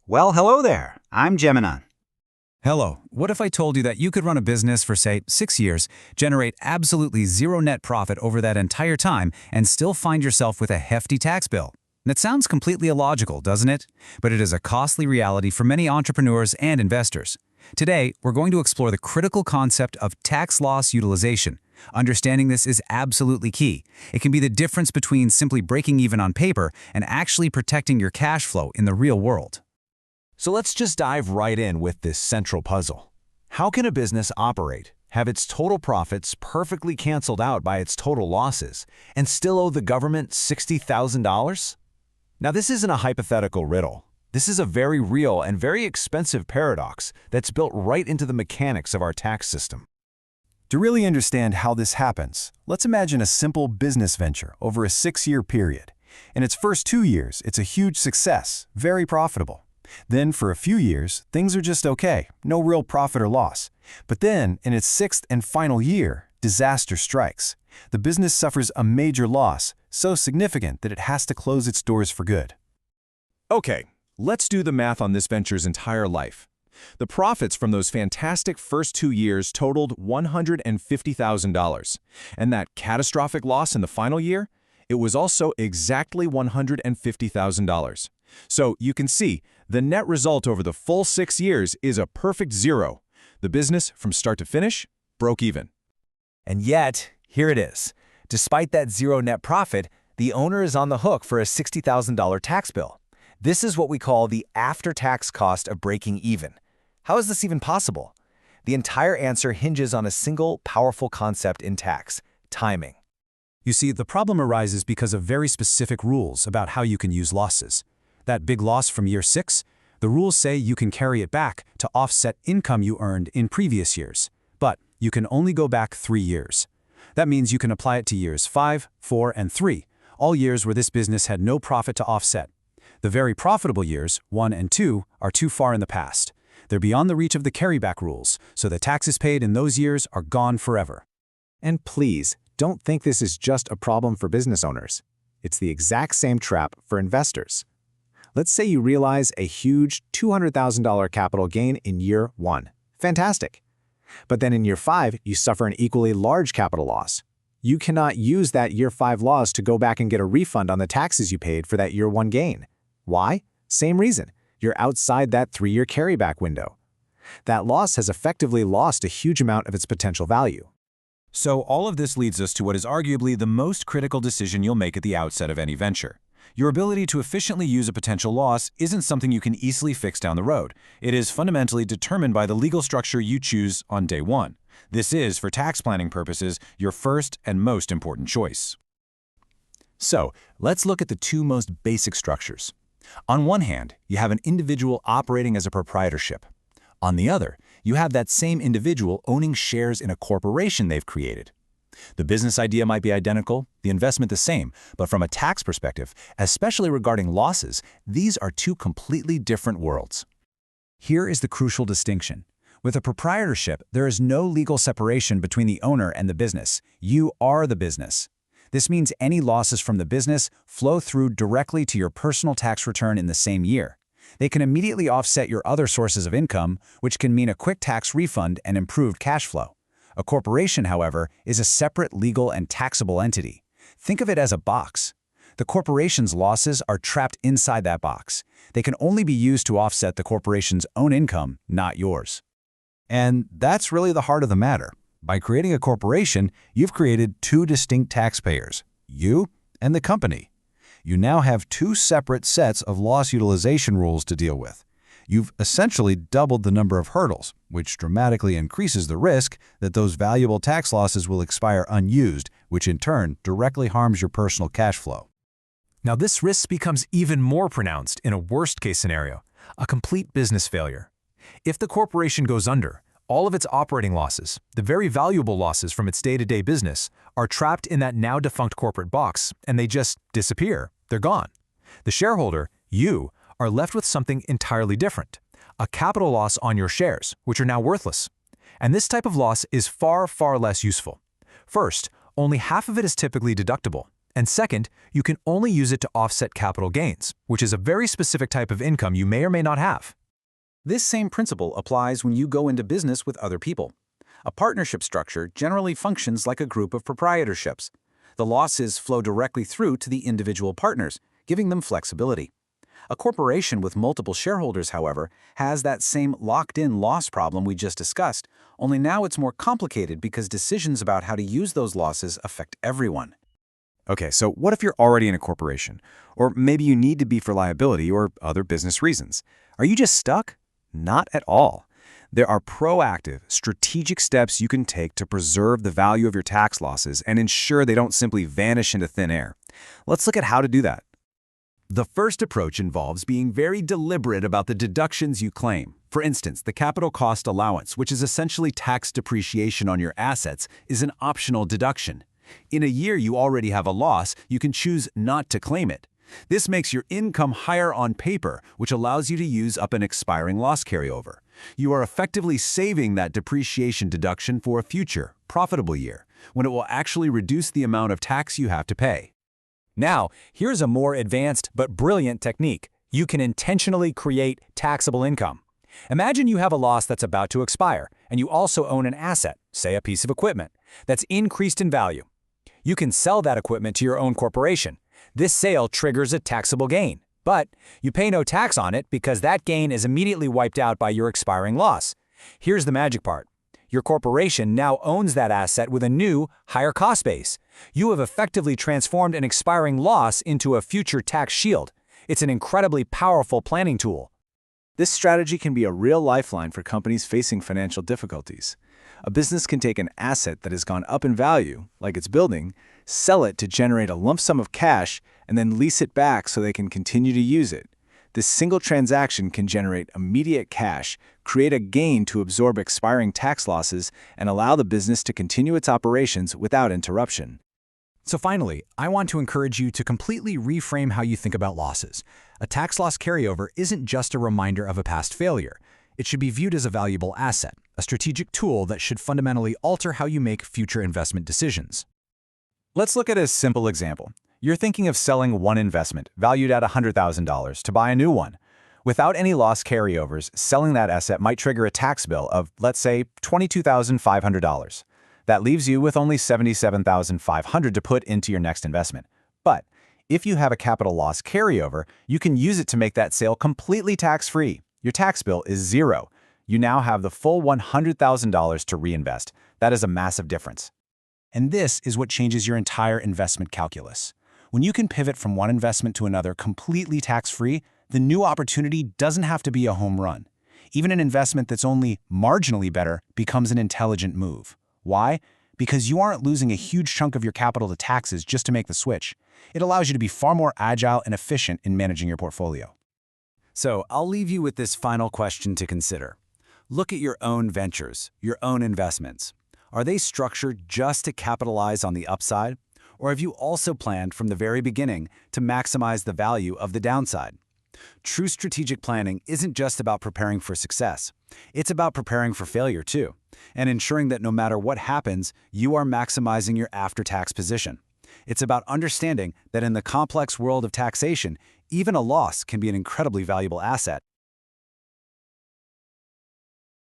Well, hello there. I'm Gemini. Hello, what if I told you that you could run a business for, say, 6 years, generate absolutely zero net profit over that entire time, and still find yourself with a hefty tax bill? That sounds completely illogical, doesn't it? But it is a costly reality for many entrepreneurs and investors. Today, we're going to explore the critical concept of tax loss utilization. Understanding this is absolutely key. It can be the difference between simply breaking even on paper and actually protecting your cash flow in the real world. So let's just dive right in with this central puzzle. How can a business operate, have its total profits perfectly canceled out by its total losses, and still owe the government $60,000? Now, this isn't a hypothetical riddle. This is a very real and very expensive paradox that's built right into the mechanics of our tax system. To really understand how this happens, let's imagine a simple business venture over a 6-year period. In its first 2 years, it's a huge success, very profitable. Then, for a few years, things are just okay, no real profit or loss. But then, in its 6th and final year, disaster strikes. The business suffers a major loss, so significant that it has to close its doors for good. Okay, let's do the math on this venture's entire life. The profits from those fantastic first 2 years totaled $150,000. And that catastrophic loss in the final year? It was also exactly $150,000. So you can see, the net result over the full 6 years is a perfect zero. The business, from start to finish, broke even. And yet, here it is. Despite that zero net profit, the owner is on the hook for a $60,000 tax bill. This is what we call the after-tax cost of breaking even. How is this even possible? The entire answer hinges on a single, powerful concept in tax: timing. You see, the problem arises because of very specific rules about how you can use losses. That big loss from year 6, the rules say you can carry it back to offset income you earned in previous years. But you can only go back 3 years. That means you can apply it to years 5, 4, and 3, all years where this business had no profit to offset. The very profitable years, 1 and 2, are too far in the past. They're beyond the reach of the carryback rules, so the taxes paid in those years are gone forever. And please, don't think this is just a problem for business owners. It's the exact same trap for investors. Let's say you realize a huge $200,000 capital gain in year 1. Fantastic. But then in year 5, you suffer an equally large capital loss. You cannot use that year 5 loss to go back and get a refund on the taxes you paid for that year 1 gain. Why? Same reason. You're outside that 3-year carryback window. That loss has effectively lost a huge amount of its potential value. So all of this leads us to what is arguably the most critical decision you'll make at the outset of any venture. Your ability to efficiently use a potential loss isn't something you can easily fix down the road. It is fundamentally determined by the legal structure you choose on day 1. This is, for tax planning purposes, your first and most important choice. So, let's look at the 2 most basic structures. On one hand, you have an individual operating as a proprietorship. On the other, you have that same individual owning shares in a corporation they've created. The business idea might be identical, the investment the same, but from a tax perspective, especially regarding losses, these are 2 completely different worlds. Here is the crucial distinction. With a proprietorship, there is no legal separation between the owner and the business. You are the business. This means any losses from the business flow through directly to your personal tax return in the same year. They can immediately offset your other sources of income, which can mean a quick tax refund and improved cash flow. A corporation, however, is a separate legal and taxable entity. Think of it as a box. The corporation's losses are trapped inside that box. They can only be used to offset the corporation's own income, not yours. And that's really the heart of the matter. By creating a corporation, you've created 2 distinct taxpayers, you and the company. You now have 2 separate sets of loss utilization rules to deal with. You've essentially doubled the number of hurdles, which dramatically increases the risk that those valuable tax losses will expire unused, which in turn directly harms your personal cash flow. Now, this risk becomes even more pronounced in a worst-case scenario, a complete business failure. If the corporation goes under, all of its operating losses, the very valuable losses from its day-to-day business, are trapped in that now-defunct corporate box, and they just disappear. They're gone. The shareholder, you, are left with something entirely different, a capital loss on your shares, which are now worthless. And this type of loss is far, far less useful. First, only half of it is typically deductible. And second, you can only use it to offset capital gains, which is a very specific type of income you may or may not have. This same principle applies when you go into business with other people. A partnership structure generally functions like a group of proprietorships. The losses flow directly through to the individual partners, giving them flexibility. A corporation with multiple shareholders, however, has that same locked-in loss problem we just discussed, only now it's more complicated because decisions about how to use those losses affect everyone. Okay, so what if you're already in a corporation? Or maybe you need to be for liability or other business reasons. Are you just stuck? Not at all. There are proactive, strategic steps you can take to preserve the value of your tax losses and ensure they don't simply vanish into thin air. Let's look at how to do that. The first approach involves being very deliberate about the deductions you claim. For instance, the capital cost allowance, which is essentially tax depreciation on your assets, is an optional deduction. In a year you already have a loss, you can choose not to claim it. This makes your income higher on paper, which allows you to use up an expiring loss carryover. You are effectively saving that depreciation deduction for a future, profitable year, when it will actually reduce the amount of tax you have to pay. Now, here's a more advanced but brilliant technique. You can intentionally create taxable income. Imagine you have a loss that's about to expire, and you also own an asset, say a piece of equipment, that's increased in value. You can sell that equipment to your own corporation. This sale triggers a taxable gain, but you pay no tax on it because that gain is immediately wiped out by your expiring loss. Here's the magic part. Your corporation now owns that asset with a new, higher cost base. You have effectively transformed an expiring loss into a future tax shield. It's an incredibly powerful planning tool. This strategy can be a real lifeline for companies facing financial difficulties. A business can take an asset that has gone up in value, like its building, sell it to generate a lump sum of cash, and then lease it back so they can continue to use it. This single transaction can generate immediate cash, create a gain to absorb expiring tax losses, and allow the business to continue its operations without interruption. So finally, I want to encourage you to completely reframe how you think about losses. A tax loss carryover isn't just a reminder of a past failure. It should be viewed as a valuable asset, a strategic tool that should fundamentally alter how you make future investment decisions. Let's look at a simple example. You're thinking of selling one investment, valued at $100,000, to buy a new one. Without any loss carryovers, selling that asset might trigger a tax bill of, let's say, $22,500. That leaves you with only $77,500 to put into your next investment. But if you have a capital loss carryover, you can use it to make that sale completely tax-free. Your tax bill is zero. You now have the full $100,000 to reinvest. That is a massive difference. And this is what changes your entire investment calculus. When you can pivot from one investment to another completely tax-free, the new opportunity doesn't have to be a home run. Even an investment that's only marginally better becomes an intelligent move. Why? Because you aren't losing a huge chunk of your capital to taxes just to make the switch. It allows you to be far more agile and efficient in managing your portfolio. So I'll leave you with this final question to consider. Look at your own ventures, your own investments. Are they structured just to capitalize on the upside? Or have you also planned from the very beginning to maximize the value of the downside? True strategic planning isn't just about preparing for success. It's about preparing for failure too, and ensuring that no matter what happens, you are maximizing your after-tax position. It's about understanding that in the complex world of taxation, even a loss can be an incredibly valuable asset.